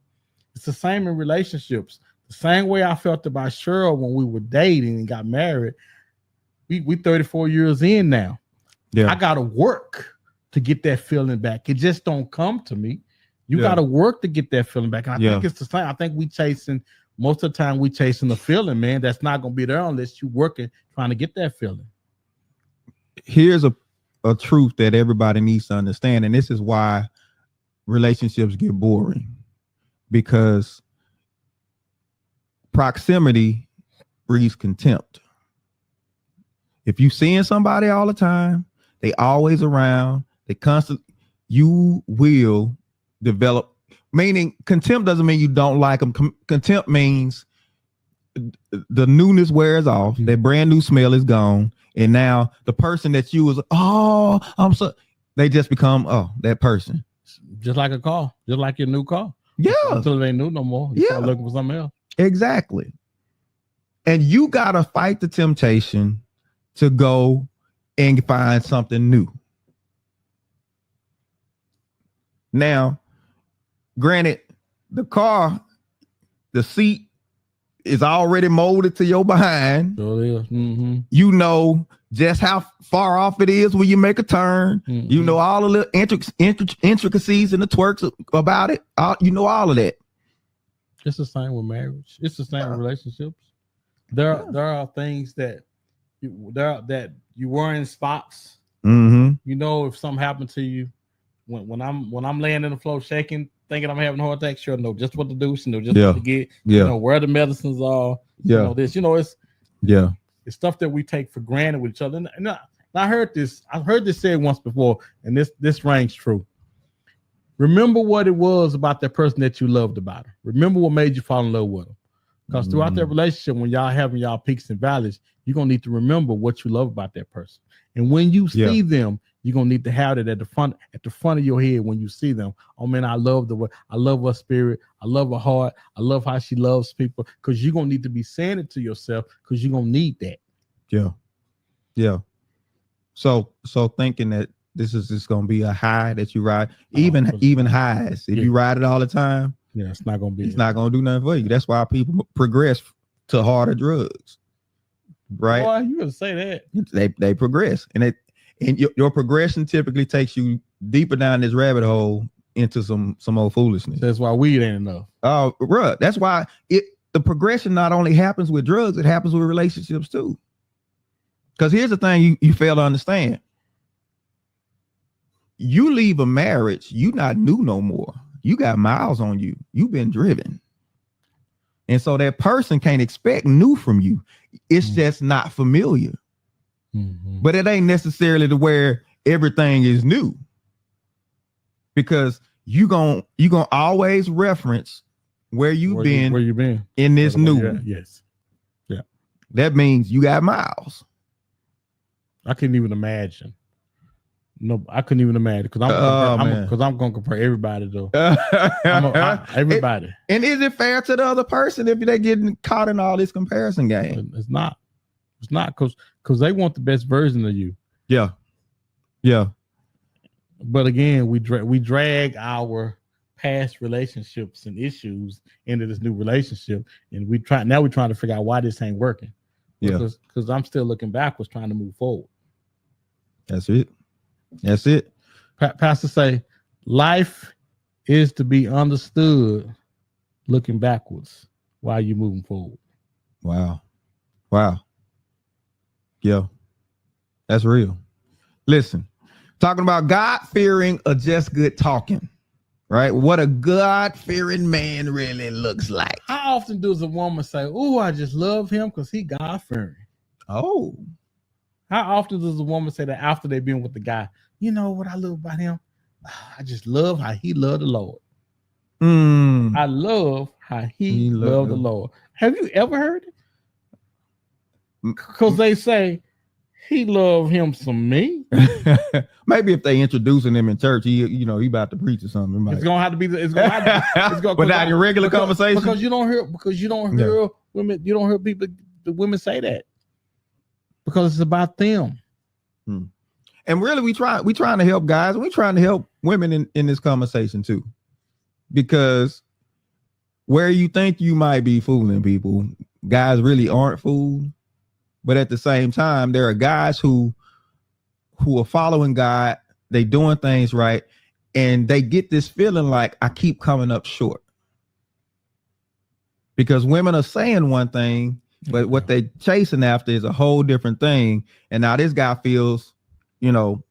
It's the same in relationships. The same way I felt about Cheryl when we were dating and got married. We 34 years in now. Yeah. I gotta work to get that feeling back. It just don't come to me. You gotta work to get that feeling back. And I think it's the same. I think most of the time we chasing the feeling, man, that's not gonna be there unless you working trying to get that feeling. Here's a truth that everybody needs to understand, and this is why relationships get boring, because proximity breeds contempt. If you seeing somebody all the time, they always around, they constantly, you will develop. Meaning, contempt doesn't mean you don't like them. Contempt means the newness wears off, that brand new smell is gone, and now the person that you was, they just become that person. Just like a car, just like your new car. Yeah. Until it ain't new no more. You start looking for something else. Exactly. And you gotta fight the temptation to go and find something new. Now, granted, the car, the seat is already molded to your behind. Sure is. Mm-hmm. You know just how far off it is when you make a turn. Mm-hmm. You know all the little intricacies and the twerks about it. You know all of that. It's the same with marriage. It's the same with relationships. There are things that you wearing spots Mm-hmm. You know, if something happened to you, when I'm laying in the floor shaking, thinking I'm having a heart attack, she'll know just what to do. She know just what to get. Yeah. You know where the medicines are. Yeah. You know this. You know it's Yeah. It's stuff that we take for granted with each other. And I heard this. I've heard this said once before, and this rings true. Remember what it was about that person that you loved about her. Remember what made you fall in love with them. Because throughout that relationship, when y'all having y'all peaks and valleys, you're gonna need to remember what you love about that person. And when you see them, you're gonna need to have it at the front of your head when you see them. Oh man, I love her spirit, I love her heart, I love how she loves people. Because you're gonna need to be saying it to yourself because you're gonna need that. Yeah. Yeah. So thinking that this is just gonna be a high that you ride, even highs. If you ride it all the time, it's not gonna be. It's not gonna do nothing for you. That's why people progress to harder drugs, right? Boy, you gonna say that? They progress, and your progression typically takes you deeper down this rabbit hole into some old foolishness. That's why weed ain't enough. Oh, bruh, that's why the progression not only happens with drugs, it happens with relationships too. Because here's the thing you fail to understand. You leave a marriage, you not new no more. You got miles on you. You've been driven. And so that person can't expect new from you. It's just not familiar. Mm-hmm. But it ain't necessarily to where everything is new. Because you gonna always reference where you've been in this new. Yes. Yeah. That means you got miles. I couldn't even imagine. No, I couldn't even imagine because I'm gonna compare everybody though. Everybody. And is it fair to the other person if they're getting caught in all this comparison game? It's not because they want the best version of you. Yeah. Yeah. But again, we drag our past relationships and issues into this new relationship, and we're trying to figure out why this ain't working. Yeah. Because I'm still looking backwards, trying to move forward. That's it. That's it. Pastor say, life is to be understood looking backwards while you're moving forward. Wow. Yeah. That's real. Listen, talking about God-fearing or just good talking, right? What a God-fearing man really looks like. How often does a woman say, oh, I just love him because he God-fearing? Oh. How often does a woman say that after they've been with the guy? You know what I love about him? I just love how he loved the Lord. I love how he loved the Lord. Have you ever heard it? Because they say he loved him some me. Maybe if they introducing him in church, he about to preach or something. It's gonna have to be. But not in regular conversation. Because you don't hear women. You don't hear the women say that because it's about them. And really, we trying to help guys. We trying to help women in this conversation too, because where you think you might be fooling people, guys really aren't fooled. But at the same time, there are guys who are following God. They doing things right, and they get this feeling like I keep coming up short because women are saying one thing, but what they chasing after is a whole different thing. And now this guy feels. Now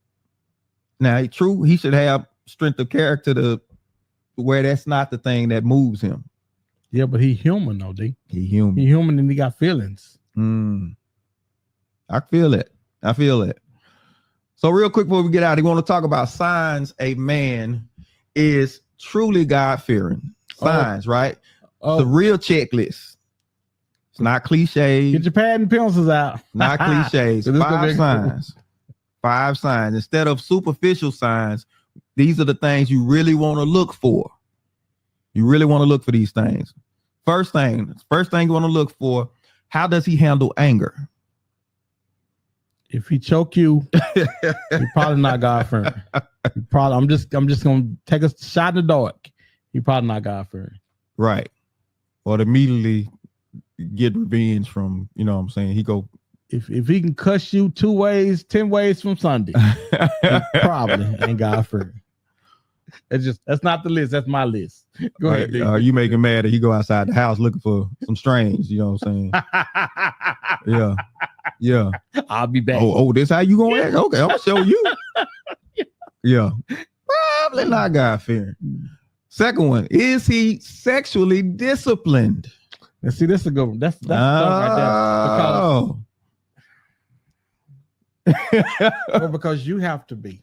true, he should have strength of character to where that's not the thing that moves him. Yeah, but he human though, D. He human. He human and he got feelings. I feel it. So real quick before we get out, we want to talk about signs a man is truly God-fearing. Signs, right? It's a real checklist. It's not cliche. Get your pad and pencils out. Not cliches. 5 signs. 5 signs. Instead of superficial signs, these are the things you really want to look for. You really want to look for these things. First thing you want to look for, how does he handle anger? If he choke you, you're probably not God-fearing. I'm just gonna take a shot in the dark. You're probably not God-fearing. Right. Or to immediately get revenge from, you know what I'm saying? He go. If he can cuss you 2 ways, 10 ways from Sunday, he probably ain't God-fearing. That's not the list. That's my list. Go ahead. You make him mad that he go outside the house looking for some strange, you know what I'm saying? Yeah. Yeah. I'll be back. Oh, this how you gonna act? Okay, I'm gonna show you. Yeah. Probably not God fearing. Second one, is he sexually disciplined? And see, this is a good one. That's the right there. Because you have to be.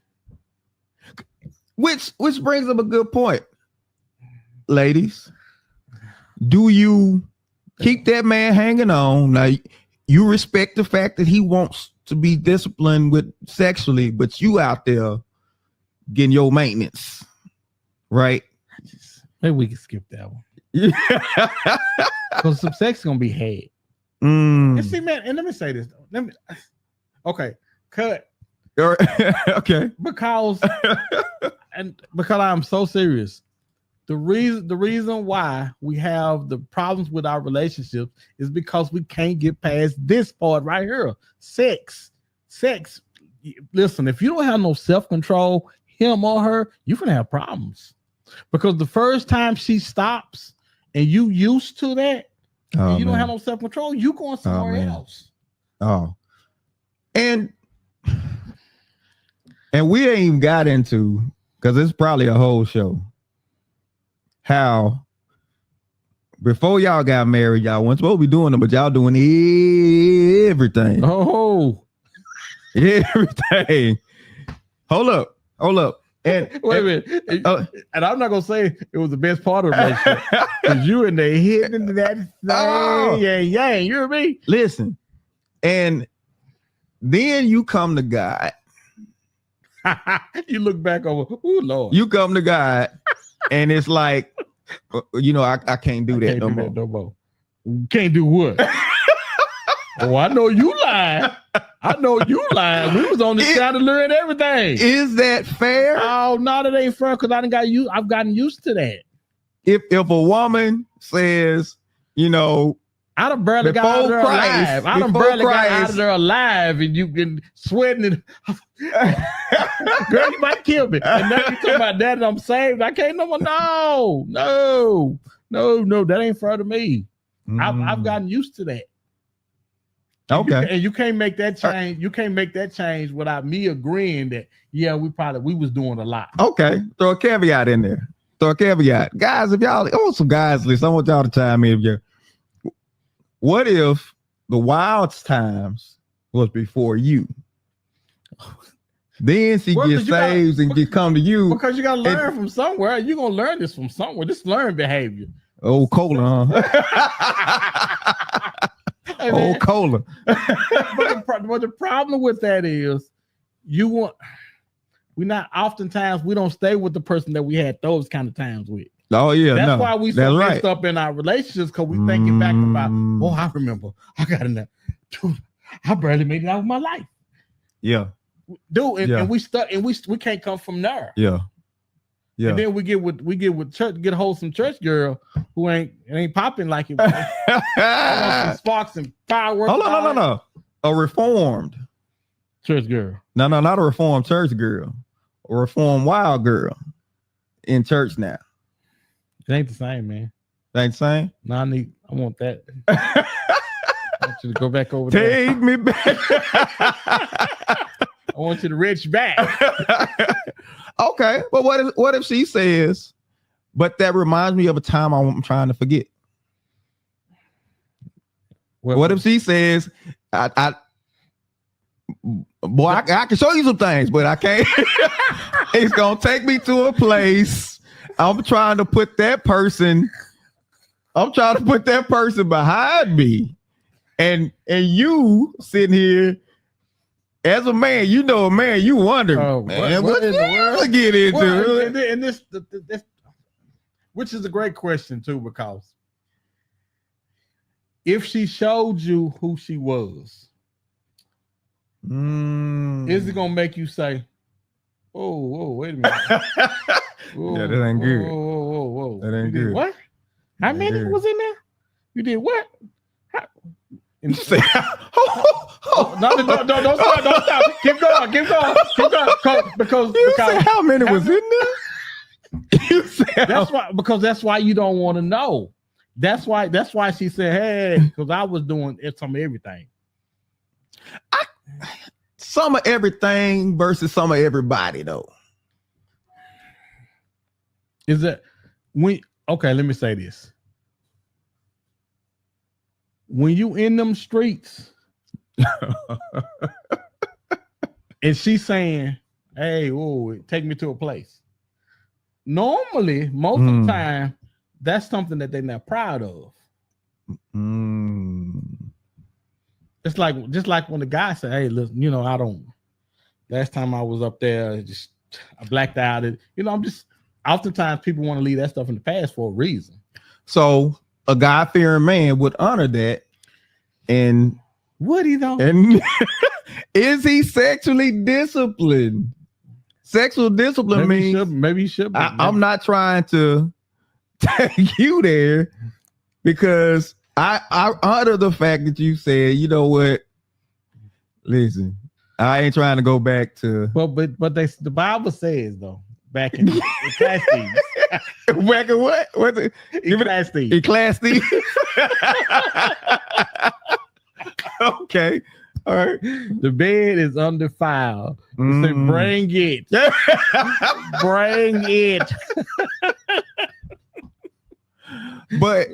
Which brings up a good point. Ladies, do you keep that man hanging on? Now, you respect the fact that he wants to be disciplined with sexually, but you out there getting your maintenance, right? Maybe we can skip that one. Yeah. Because some sex is gonna be had. And see, man, and let me say this. Okay, cut. Okay. Because I'm so serious. The reason why we have the problems with our relationships is because we can't get past this part right here. Sex. Listen, if you don't have no self-control, him or her, you're gonna have problems. Because the first time she stops and you used to that, and you don't have no self-control, you going somewhere else. Oh. And we ain't even got into, because it's probably a whole show, how before y'all got married, y'all weren't supposed to be doing it, but y'all doing everything. Oh, everything. Hold up. And wait a minute. And I'm not gonna say it was the best part of the relationship, because you in there hitting into that thing, yang. You hear me? Listen, and then you come to God. You look back over. Oh Lord. You come to God, and it's like, I can't do that no more. Can't do what? Oh, I know you lying. We was on the side to learn everything. Is that fair? Oh, no, that ain't fair, because I've gotten used to that. If a woman says, I'd have barely got out of there alive. I'd have barely got out of there alive, and you've been sweating it. Girl, you might kill me. And now you talking about that, and I'm saved. I can't no more. No, that ain't fair to me. I've gotten used to that. Okay. And you can't make that change. You can't make that change without me agreeing that, we was doing a lot. Okay. Throw a caveat in there. Guys, if y'all, some guys list, I want y'all to chime in. What if the wildest times was before you? Then she gets saved and come to you. Because you got to learn from somewhere. You're going to learn this from somewhere. This learned behavior. Oh, cola, huh? Hey, oh, cola. But the problem with that is we don't stay with the person that we had those kind of times with. Oh, yeah. That's why we so messed up in our relationships, because we thinking back about, I remember I got in there. Dude, I barely made it out of my life. Yeah. Dude, and we stuck, and we can't come from there. Yeah. Yeah. And then we get with church, get a hold of some church girl who ain't popping like it. Some sparks and fireworks. Hold on, no. A reformed church girl. No, not a reformed church girl. A reformed wild girl in church now. It ain't the same, man. It ain't the same? No, I want that. I want you to go back over there. Take me back. I want you to reach back. Okay, but what if she says, but that reminds me of a time I'm trying to forget? What if she says, I can show you some things, but I can't. It's gonna take me to a place. I'm trying to put that person behind me, and you sitting here. As a man, you wonder, man, what in the world to get into? And this, which is a great question too, because if she showed you who she was, is it gonna make you say, "Oh, wait a minute"? Yeah, that ain't good. Whoa. That ain't good. What? How many was in there? You did what? And say, no, don't stop. Keep going. Because how many was in there? That's why you don't want to know. That's why she said, "Hey," because I was doing some of everything. Some of everything versus some of everybody, though. Is that okay, let me say this. When you in them streets and she's saying, hey, take me to a place. Normally, most of the time, that's something that they're not proud of. It's like just like when the guy said, hey, listen, last time I was up there, I blacked out. Oftentimes people want to leave that stuff in the past for a reason. So a God-fearing man would honor that. And would he though? And is he sexually disciplined? Sexual discipline means maybe he should. I'm not trying to take you there because I honor the fact that you said, you know what? Listen, I ain't trying to go back to. But the Bible says though, back in Ecclesiastes. Back in what? What's it? Ecclesiastes. Ecclesiastes. Okay. All right. The bed is undefiled. Say, bring it. Bring it. But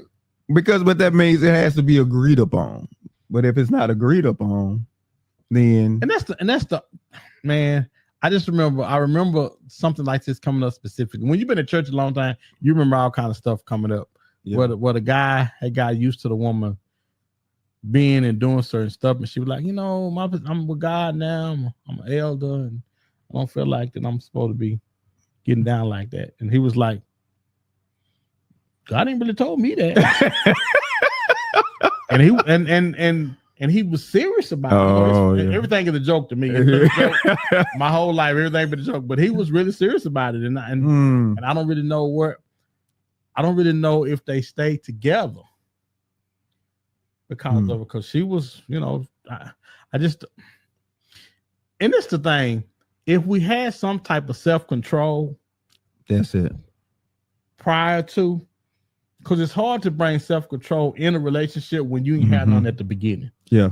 because what that means, it has to be agreed upon. But if it's not agreed upon, then and that's the man. I remember something like this coming up specifically. When you've been in church a long time, you remember all kind of stuff coming up. Yeah. Where the guy had got used to the woman being and doing certain stuff, and she was like, I'm with God now. I'm an elder, and I don't feel like that I'm supposed to be getting down like that. And he was like, God ain't really told me that. and he was serious about it. Everything is a joke to me. My whole life, everything been a joke. But he was really serious about it, and I don't really know if they stayed together because of it. Because she was, I just, and it's the thing. If we had some type of self-control, that's it. Prior to. Because it's hard to bring self-control in a relationship when you ain't had none at the beginning. Yeah.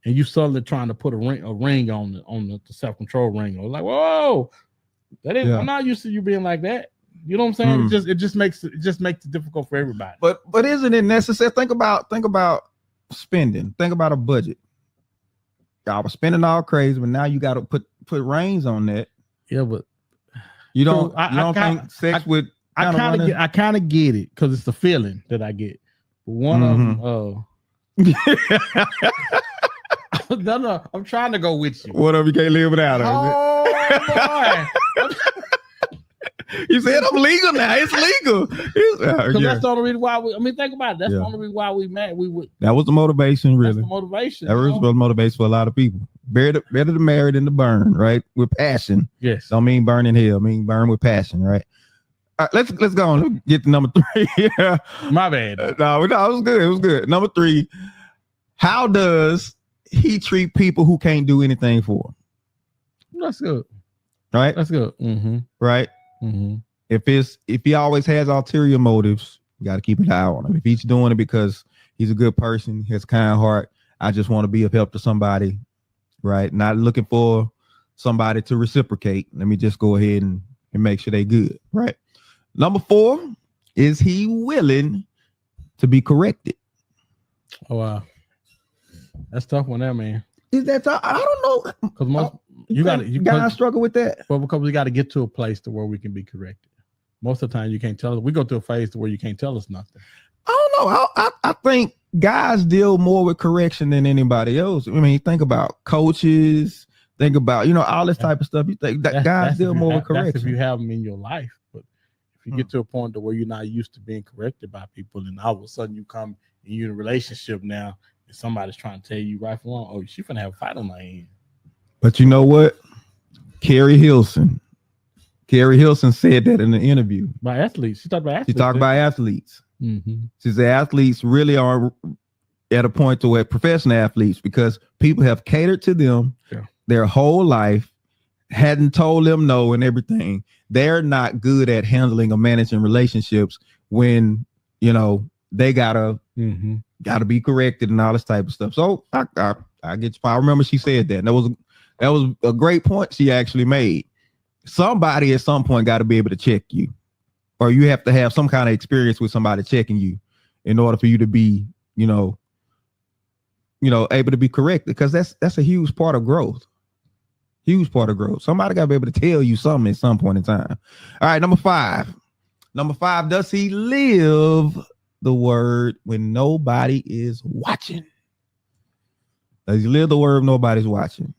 And you suddenly trying to put a ring on the self-control ring. Or like, whoa, that ain't, I'm not used to you being like that. You know what I'm saying? It just makes it difficult for everybody. But isn't it necessary? Think about spending. Think about a budget. Y'all was spending all crazy, but now you got to put reins on that. Yeah, but you don't think sex would. I kind of get it because it's the feeling that I get. But one of them, no, I'm trying to go with you. One of you can't live without her. Oh boy! You said I'm legal now. It's legal. Because that's the only reason why think about it. That's the only reason why we met. That was the motivation, really. That's the motivation. That was the motivation for a lot of people. Better to marry than to burn, right? With passion. Yes. Don't mean burn in hell. I mean burn with passion, right? All right, let's go on. Let's get to number 3. Yeah. My bad. No, it was good. It was good. Number 3. How does he treat people who can't do anything for him? That's good. Right? That's good. Mm-hmm. Right? Mm-hmm. If he always has ulterior motives, you got to keep an eye on him. If he's doing it because he's a good person, he has a kind heart, I just want to be of help to somebody, right? Not looking for somebody to reciprocate. Let me just go ahead and make sure they good, right? Number 4, is he willing to be corrected? Oh, wow. That's tough one there, man. Is that tough? I don't know. Because most you guys struggle with that. Well, because we got to get to a place to where we can be corrected. Most of the time you can't tell us. We go through a phase to where you can't tell us nothing. I don't know. I think guys deal more with correction than anybody else. I mean, think about coaches, think about, all this type of stuff. You think that guys deal more with correction. That's if you have them in your life. But if you get to a point to where you're not used to being corrected by people, and all of a sudden you come and you're in a relationship now, and somebody's trying to tell you right from wrong, she finna have a fight on my hand. But you know what? Carrie Hilson said that in the interview. By athletes. She talked about athletes. She talked about athletes. Mm-hmm. She said athletes really are at a point to where professional athletes, because people have catered to them their whole life, hadn't told them no and everything. They're not good at handling or managing relationships when, they gotta be corrected and all this type of stuff. So I I get your point. I remember she said that. And that was a great point she actually made. Somebody at some point got to be able to check you, or you have to have some kind of experience with somebody checking you in order for you to be, able to be corrected, because that's a huge part of growth. Huge part of growth. Somebody got to be able to tell you something at some point in time. All right, number 5. Does he live the word when nobody is watching? Does he live the word when nobody's watching?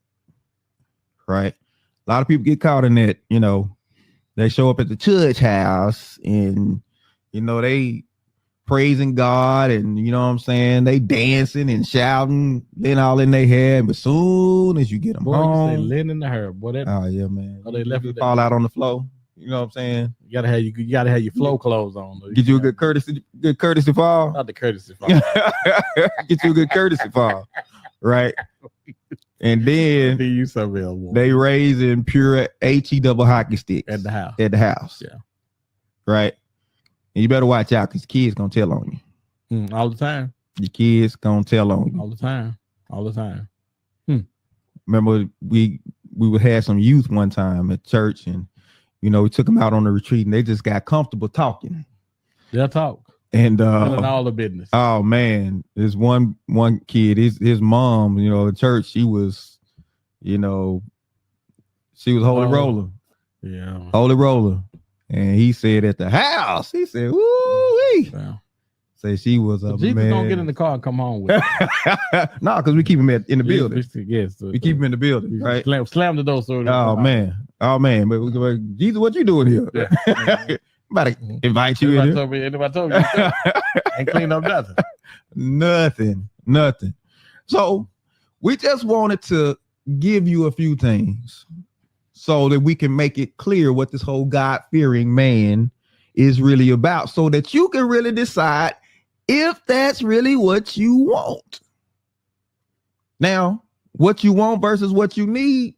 Right? A lot of people get caught in that, they show up at the church house and, they praising God and, you know what I'm saying? They dancing and shouting, then all in their head. But soon as you get them home. You say lean in the hair, boy. Oh, yeah, man. They left you fall out on the floor. You know what I'm saying? You gotta have your flow clothes on. Though. Get you a good courtesy fall. Not the courtesy fall. Get you a good courtesy fall. Right. And then they raising pure HE double hockey sticks at the house. Yeah. Right. And you better watch out, because kids gonna tell on you. All the time. Your kids gonna tell on you. All the time. Remember we would have some youth one time at church, and we took them out on the retreat, and they just got comfortable talking. They'll talk. And all the business. Oh man, there's one kid, his mom, in church, she was holy roller. Yeah. Holy roller. And he said at the house, he said, woo-wee. Wow. Say she was a Jesus man. Don't get in the car and come home with him. No, because we keep him in the building. Yes. We keep him in the building, right? Slam the door. Oh man. But Jesus, what you doing here? Yeah. I'm about to invite you in here. Anybody told you? Ain't cleaned up nothing. Nothing. So we just wanted to give you a few things so that we can make it clear what this whole God-fearing man is really about, so that you can really decide if that's really what you want. Now, what you want versus what you need,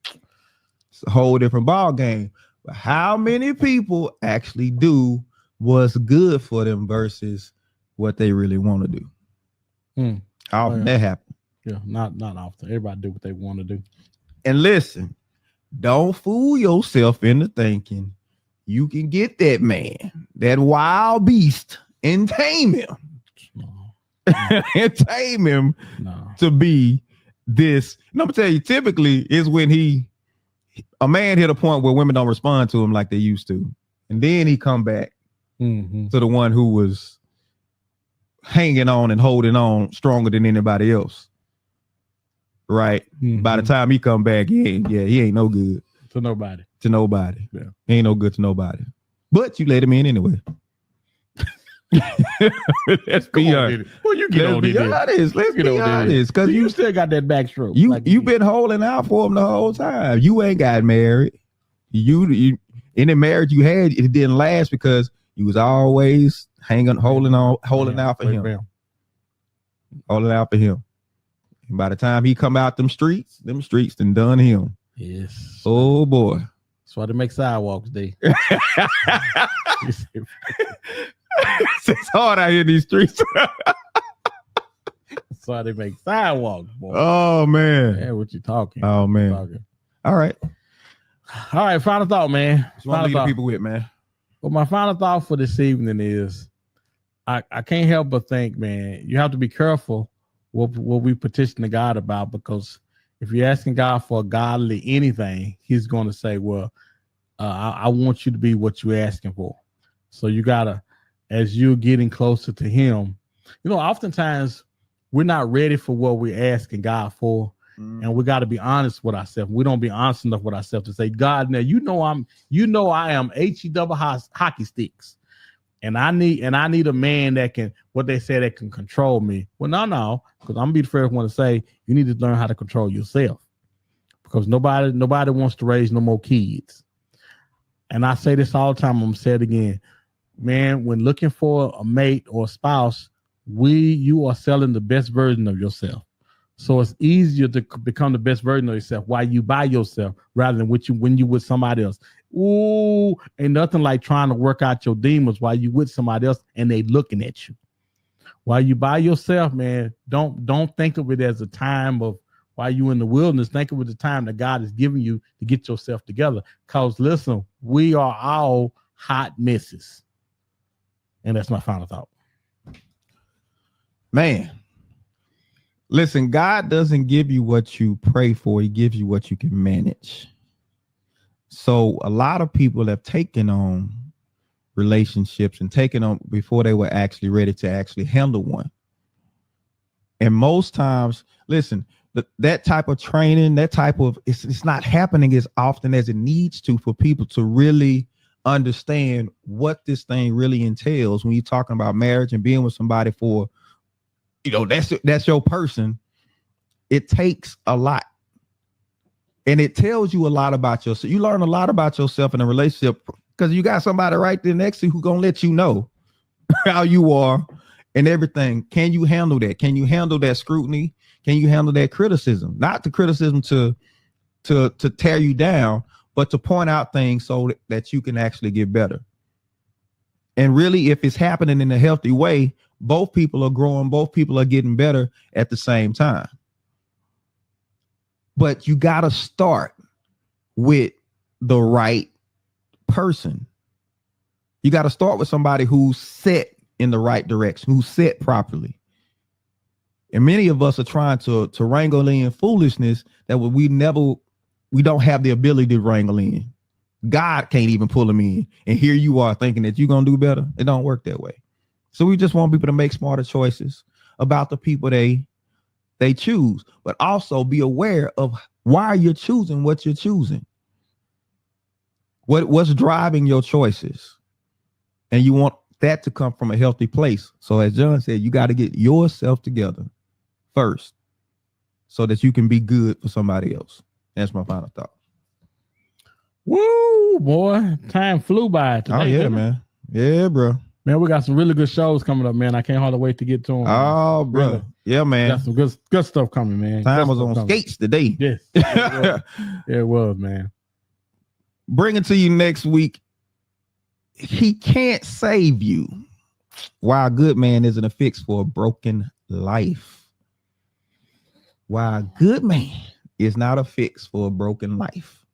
it's a whole different ball game. But how many people actually do what's good for them versus what they really want to do? How often that happen? Yeah, not often. Everybody do what they want to do. And listen, don't fool yourself into thinking you can get that man, that wild beast, and tame him. And tame him to be this. And I'm gonna tell you, typically is when a man hit a point where women don't respond to him like they used to, and then he come back to the one who was hanging on and holding on stronger than anybody else. Right. By the time he come back, he ain't no good to nobody. Yeah. He ain't no good to nobody. But you let him in anyway. Let's be honest. Well, you get on it. Let's be honest, because you still got that backstroke. You've been holding out for him the whole time. You ain't got married. You in the marriage you had, it didn't last because you was always holding out for him. Holding out for him. And by the time he come out them streets done him. Yes. Oh boy. That's why they make sidewalks, D. It's hard out here in these streets. That's why they make sidewalks, boy. Oh man. Yeah, what you talking? Oh man. All right. Final thought, man. What leave the people with, man? Well, my final thought for this evening is I can't help but think, man, you have to be careful what we petition to God about, because if you're asking God for a godly anything, he's going to say, well, I want you to be what you're asking for. So you got to, as you're getting closer to him, oftentimes we're not ready for what we're asking God for. And we got to be honest with ourselves. We don't be honest enough with ourselves to say, God, now I am HE double hockey sticks. And I need a man that can, what they say, that can control me. Well, no, because I'm gonna be the first one to say you need to learn how to control yourself, because nobody wants to raise no more kids. And I say this all the time. I'm gonna say it again, man. When looking for a mate or a spouse, you are selling the best version of yourself. So it's easier to become the best version of yourself while you by yourself rather than when you with somebody else. Ooh, ain't nothing like trying to work out your demons while you with somebody else and they looking at you. While you by yourself, man, don't think of it as a time of while you in the wilderness. Think of it as the time that God is giving you to get yourself together. Because listen, we are all hot messes. And that's my final thought. Man, listen, God doesn't give you what you pray for. He gives you what you can manage. So a lot of people have taken on relationships and taken on before they were actually ready to actually handle one. And most times, listen, that type of training, that type of, it's not happening as often as it needs to for people to really understand what this thing really entails when you're talking about marriage and being with somebody for, that's your person. It takes a lot. And it tells you a lot about yourself. You learn a lot about yourself in a relationship because you got somebody right there next to you who's going to let you know how you are and everything. Can you handle that? Can you handle that scrutiny? Can you handle that criticism? Not the criticism to tear you down, but to point out things so that you can actually get better. And really, if it's happening in a healthy way, both people are growing, both people are getting better at the same time. But you got to start with the right person. You got to start with somebody who's set in the right direction, who's set properly. And many of us are trying to wrangle in foolishness that we don't have the ability to wrangle in. God can't even pull them in. And here you are thinking that you're going to do better. It don't work that way. So we just want people to make smarter choices about the people they choose, but also be aware of why you're choosing what you're choosing. What's driving your choices? And you want that to come from a healthy place. So as John said, you got to get yourself together first so that you can be good for somebody else. That's my final thought. Woo, boy. Time flew by today. Oh, yeah, man. Yeah, bro. Man, we got some really good shows coming up, man. I can't hardly wait to get to them. Oh, bro. Really. Yeah, man. Got some good stuff coming, man. Time was on skates today. Yes. Yeah, it was, man. Bring it to you next week. He can't save you. Why a good man isn't a fix for a broken life. Why a good man is not a fix for a broken life.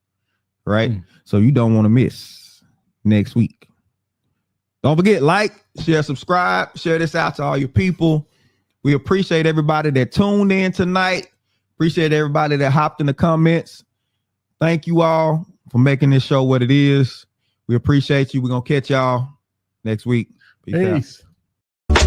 Right? So you don't want to miss next week. Don't forget, like, share, subscribe, share this out to all your people. We appreciate everybody that tuned in tonight. Appreciate everybody that hopped in the comments. Thank you all for making this show what it is. We appreciate you. We're going to catch y'all next week. Peace out.